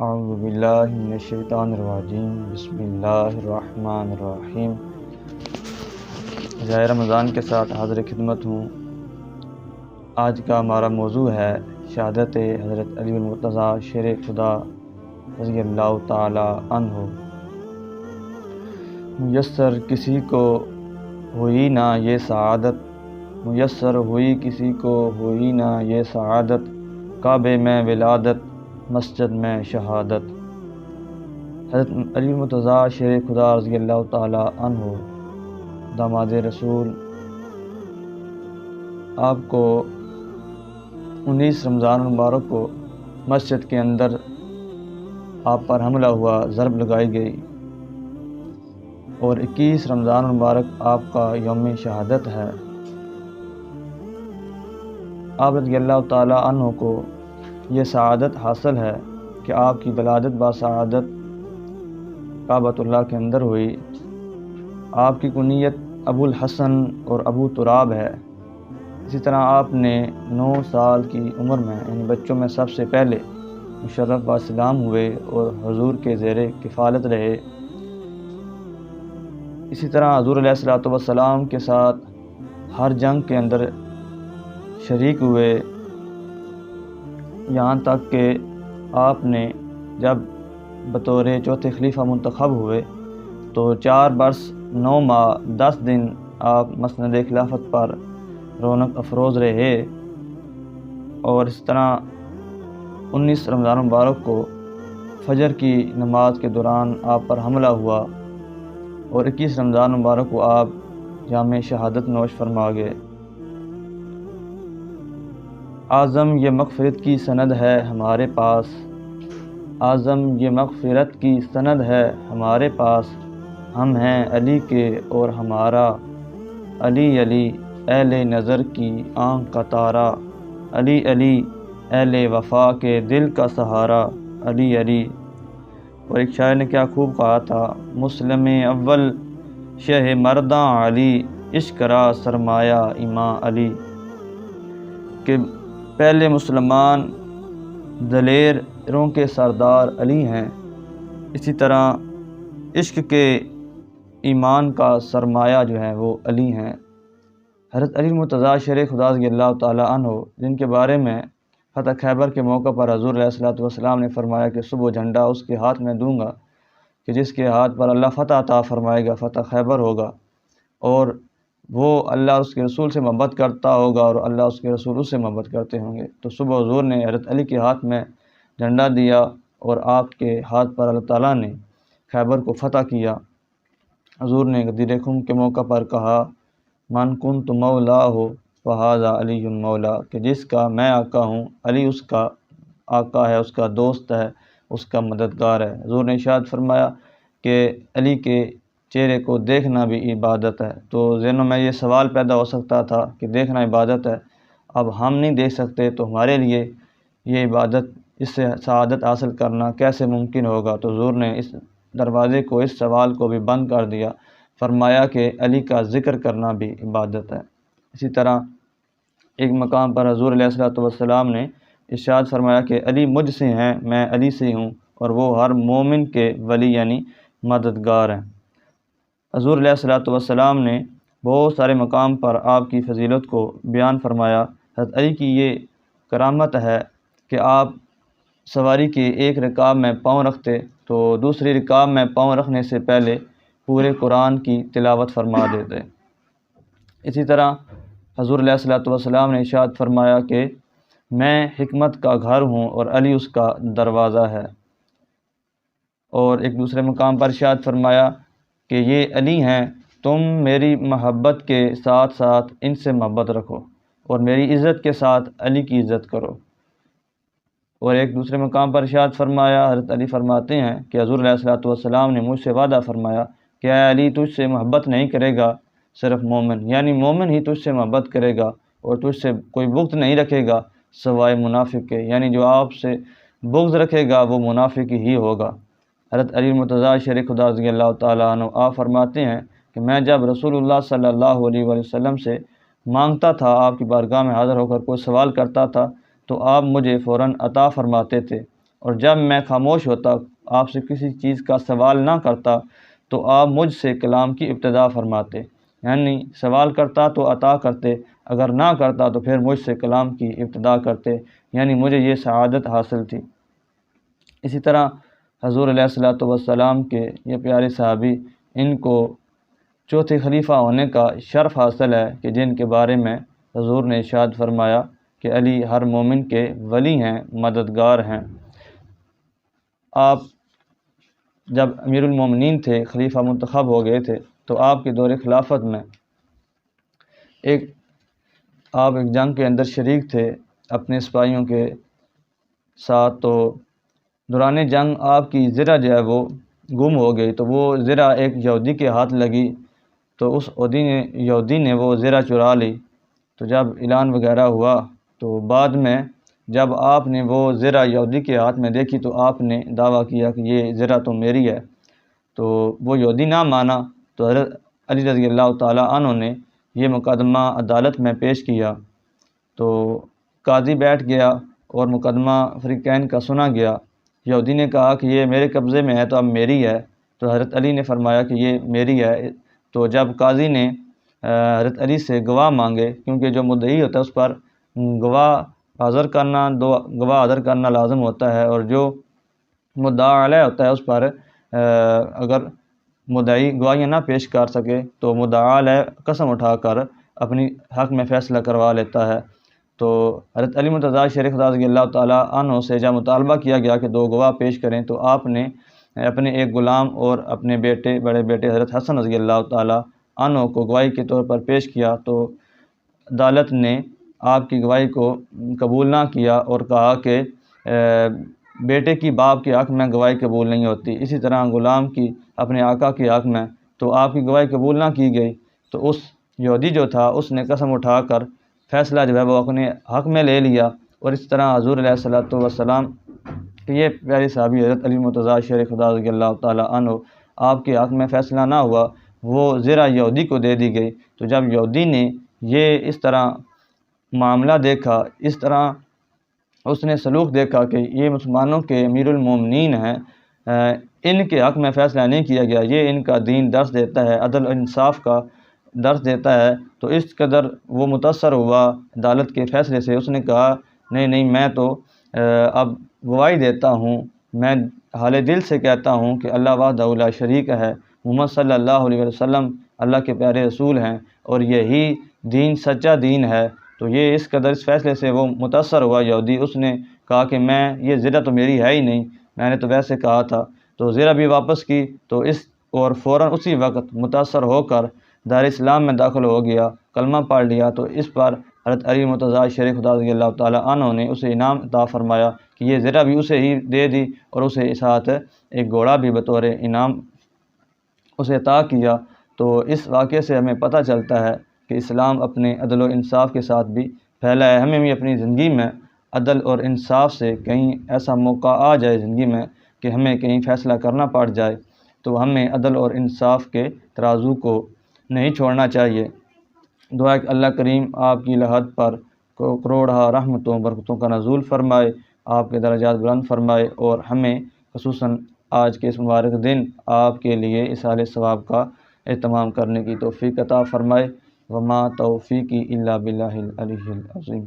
اعوذ باللہ من الشیطان الرجیم بسم اللہ الرحمن الرحیم۔ ظاہر رمضان کے ساتھ حاضر خدمت ہوں۔ آج کا ہمارا موضوع ہے شہادت حضرت علی المرتضیٰ شیر خدا رضی اللہ تعالی عنہ۔ میسر کسی کو ہوئی نہ یہ سعادت، میسر ہوئی کسی کو ہوئی نہ یہ سعادت، کعبے میں ولادت مسجد میں شہادت۔ حضرت علی المرتضیٰ شیر خدا رضی اللہ تعالی عنہ داماد رسول آپ کو 19 رمضان المبارک کو مسجد کے اندر آپ پر حملہ ہوا، ضرب لگائی گئی، اور 21 رمضان المبارک آپ کا یوم شہادت ہے۔ آپ رضی اللہ تعالی عنہ کو یہ سعادت حاصل ہے کہ آپ کی ولادت باسعادت کعبۃ اللہ کے اندر ہوئی۔ آپ کی کنیت ابو الحسن اور ابو تراب ہے۔ اسی طرح آپ نے 9 سال کی عمر میں یعنی بچوں میں سب سے پہلے مشرف باسلام ہوئے اور حضور کے زیر کفالت رہے۔ اسی طرح حضور علیہ الصلوۃ والسلام کے ساتھ ہر جنگ کے اندر شریک ہوئے، یہاں تک کہ آپ نے جب بطور چوتھے خلیفہ منتخب ہوئے تو 4 برس 9 ماہ 10 دن آپ مسند خلافت پر رونق افروز رہے، اور اس طرح 19 رمضان مبارک کو فجر کی نماز کے دوران آپ پر حملہ ہوا، اور 21 رمضان مبارک کو آپ جام شہادت نوش فرما گئے۔ اعظم یہ مغفرت کی سند ہے ہمارے پاس، اعظم یہ مغفرت کی سند ہے ہمارے پاس، ہم ہیں علی کے اور ہمارا علی علی اہل نظر کی آنکھ کا تارا، علی علی اہل وفا کے دل کا سہارا، علی علی۔ اور ایک شاعر نے کیا خوب کہا تھا، مسلم اول شہ مرداں علی، عشق را سرمایہ اماں علی، کہ پہلے مسلمان دلیروں کے سردار علی ہیں، اسی طرح عشق کے ایمان کا سرمایہ جو ہے وہ علی ہیں۔ حضرت علی المرتضیٰ شیر خدا رضی اللہ تعالی عنہ، جن کے بارے میں فتح خیبر کے موقع پر حضور علیہ الصلوۃ والسلام نے فرمایا کہ صبح جھنڈا اس کے ہاتھ میں دوں گا کہ جس کے ہاتھ پر اللہ فتح عطا فرمائے گا، فتح خیبر ہوگا، اور وہ اللہ اس کے رسول سے محبت کرتا ہوگا اور اللہ اس کے رسول اس سے محبت کرتے ہوں گے۔ تو صبح حضور نے حضرت علی کے ہاتھ میں جھنڈا دیا اور آپ کے ہاتھ پر اللہ تعالیٰ نے خیبر کو فتح کیا۔ حضور نے غدیر خم کے موقع پر کہا، من کنت مولا ہو فہذا علی مولا، کہ جس کا میں آقا ہوں، علی اس کا آقا ہے، اس کا دوست ہے، اس کا مددگار ہے۔ حضور نے ارشاد فرمایا کہ علی کے چہرے کو دیکھنا بھی عبادت ہے۔ تو ذہنوں میں یہ سوال پیدا ہو سکتا تھا کہ دیکھنا عبادت ہے، اب ہم نہیں دیکھ سکتے تو ہمارے لیے یہ عبادت، اس سے سعادت حاصل کرنا کیسے ممکن ہوگا؟ تو حضور نے اس دروازے کو، اس سوال کو بھی بند کر دیا، فرمایا کہ علی کا ذکر کرنا بھی عبادت ہے۔ اسی طرح ایک مقام پر حضور علیہ الصلوۃ والسلام نے ارشاد فرمایا کہ علی مجھ سے ہیں، میں علی سے ہوں، اور وہ ہر مومن کے ولی یعنی مددگار ہیں۔ حضور علیہ الصلوۃ والسلام نے بہت سارے مقام پر آپ کی فضیلت کو بیان فرمایا۔ حضرت علی کی یہ کرامت ہے کہ آپ سواری کے ایک رکاب میں پاؤں رکھتے تو دوسری رکاب میں پاؤں رکھنے سے پہلے پورے قرآن کی تلاوت فرما دیتے۔ اسی طرح حضور علیہ الصلوۃ والسلام نے ارشاد فرمایا کہ میں حکمت کا گھر ہوں اور علی اس کا دروازہ ہے، اور ایک دوسرے مقام پر ارشاد فرمایا کہ یہ علی ہیں، تم میری محبت کے ساتھ ساتھ ان سے محبت رکھو اور میری عزت کے ساتھ علی کی عزت کرو۔ اور ایک دوسرے مقام پر ارشاد فرمایا، حضرت علی فرماتے ہیں کہ حضور علیہ الصلوۃ والسلام نے مجھ سے وعدہ فرمایا کہ اے علی، تجھ سے محبت نہیں کرے گا صرف مومن، یعنی مومن ہی تجھ سے محبت کرے گا، اور تجھ سے کوئی بغض نہیں رکھے گا سوائے منافق کے، یعنی جو آپ سے بغض رکھے گا وہ منافق ہی ہوگا۔ حضرت علی المرتضیٰ شیر خدا رضی اللہ تعالیٰ عنہ آپ فرماتے ہیں کہ میں جب رسول اللہ صلی اللہ علیہ وسلم سے مانگتا تھا، آپ کی بارگاہ میں حاضر ہو کر کوئی سوال کرتا تھا تو آپ مجھے فوراً عطا فرماتے تھے، اور جب میں خاموش ہوتا، آپ سے کسی چیز کا سوال نہ کرتا تو آپ مجھ سے کلام کی ابتدا فرماتے، یعنی سوال کرتا تو عطا کرتے، اگر نہ کرتا تو پھر مجھ سے کلام کی ابتدا کرتے، یعنی مجھے یہ سعادت حاصل تھی۔ اسی طرح حضور علیہ الصلوۃ والسلام کے یہ پیارے صحابی، ان کو چوتھے خلیفہ ہونے کا شرف حاصل ہے کہ جن کے بارے میں حضور نے ارشاد فرمایا کہ علی ہر مومن کے ولی ہیں، مددگار ہیں۔ آپ جب امیر المومنین تھے، خلیفہ منتخب ہو گئے تھے، تو آپ کے دور خلافت میں آپ ایک جنگ کے اندر شریک تھے اپنے سپاہیوں کے ساتھ۔ تو دوران جنگ آپ کی زرہ جو ہے وہ گم ہو گئی، تو وہ زرہ ایک یہودی کے ہاتھ لگی، تو اس یہودی نے وہ زرہ چرا لی۔ تو جب اعلان وغیرہ ہوا تو بعد میں جب آپ نے وہ زرہ یہودی کے ہاتھ میں دیکھی تو آپ نے دعویٰ کیا کہ یہ زرہ تو میری ہے۔ تو وہ یہودی نہ مانا، تو حضرت علی رضی اللہ تعالیٰ عنہ نے یہ مقدمہ عدالت میں پیش کیا۔ تو قاضی بیٹھ گیا اور مقدمہ فریقین کا سنا گیا۔ یہودی نے کہا کہ یہ میرے قبضے میں ہے تو اب میری ہے، تو حضرت علی نے فرمایا کہ یہ میری ہے۔ تو جب قاضی نے حضرت علی سے گواہ مانگے، کیونکہ جو مدعی ہوتا ہے اس پر گواہ حاضر کرنا، دو گواہ حاضر کرنا لازم ہوتا ہے، اور جو مدعا علیہ ہوتا ہے اس پر اگر مدعی گواہیاں نہ پیش کر سکے تو مدعا علیہ قسم اٹھا کر اپنی حق میں فیصلہ کروا لیتا ہے۔ تو حضرت علی مرتضیٰ شیخ خدا رضی اللہ تعالیٰ عنہ سے جب مطالبہ کیا گیا کہ 2 گواہ پیش کریں، تو آپ نے اپنے ایک غلام اور اپنے بڑے بیٹے حضرت حسن رضی اللہ تعالیٰ عنہ کو گواہی کے طور پر پیش کیا۔ تو عدالت نے آپ کی گواہی کو قبول نہ کیا اور کہا کہ بیٹے کی باپ کے حق میں گواہی قبول نہیں ہوتی، اسی طرح غلام کی اپنے آقا کے حق میں، تو آپ کی گواہی قبول نہ کی گئی۔ تو اس یہودی جو تھا اس نے قسم اٹھا کر فیصلہ جو ہے وہ اپنے حق میں لے لیا، اور اس طرح حضور علیہ الصلوۃ والسلام کہ یہ پیارے صحابی حضرت علی مرتضیٰ شیخ خدا رضی اللہ تعالیٰ عنہ آپ کے حق میں فیصلہ نہ ہوا، وہ زرہ یہودی کو دے دی گئی۔ تو جب یہودی نے یہ اس طرح معاملہ دیکھا، اس طرح اس نے سلوک دیکھا کہ یہ مسلمانوں کے امیر المومنین ہیں، ان کے حق میں فیصلہ نہیں کیا گیا، یہ ان کا دین درس دیتا ہے، عدل و انصاف کا درس دیتا ہے، تو اس قدر وہ متاثر ہوا عدالت کے فیصلے سے۔ اس نے کہا نہیں میں تو اب گواہی دیتا ہوں، میں حال دل سے کہتا ہوں کہ اللہ وحدہ لا شریک ہے، محمد صلی اللہ علیہ وسلم اللہ کے پیارے رسول ہیں، اور یہی دین سچا دین ہے۔ تو یہ اس قدر اس فیصلے سے وہ متاثر ہوا یہودی، اس نے کہا کہ یہ زرہ تو میری ہے ہی نہیں، میں نے تو ویسے کہا تھا۔ تو زرہ بھی واپس کی، تو اور فوراً اسی وقت متاثر ہو کر دار اسلام میں داخل ہو گیا، کلمہ پڑھ لیا۔ تو اس پر حضرت علی مرتضیٰ شیخ خدا رضی اللہ تعالیٰ عنہ نے اسے انعام عطا فرمایا کہ یہ زرہ بھی اسے ہی دے دی، اور اسے ساتھ ایک گھوڑا بھی بطور انعام اسے عطا کیا۔ تو اس واقعے سے ہمیں پتہ چلتا ہے کہ اسلام اپنے عدل و انصاف کے ساتھ بھی پھیلا ہے۔ ہمیں بھی اپنی زندگی میں عدل اور انصاف سے کہیں ایسا موقع آ جائے زندگی میں کہ ہمیں کہیں فیصلہ کرنا پڑ جائے، تو ہمیں عدل اور انصاف کے ترازو کو نہیں چھوڑنا چاہیے۔ دعا کہ اللہ کریم آپ کی لحد پر کروڑہ رحمتوں برکتوں کا نزول فرمائے، آپ کے درجات بلند فرمائے، اور ہمیں خصوصاً آج کے اس مبارک دن آپ کے لیے اصالِ ثواب کا اہتمام کرنے کی توفیق عطا فرمائے۔ وما توفیقی الا باللہ العلی العظیم۔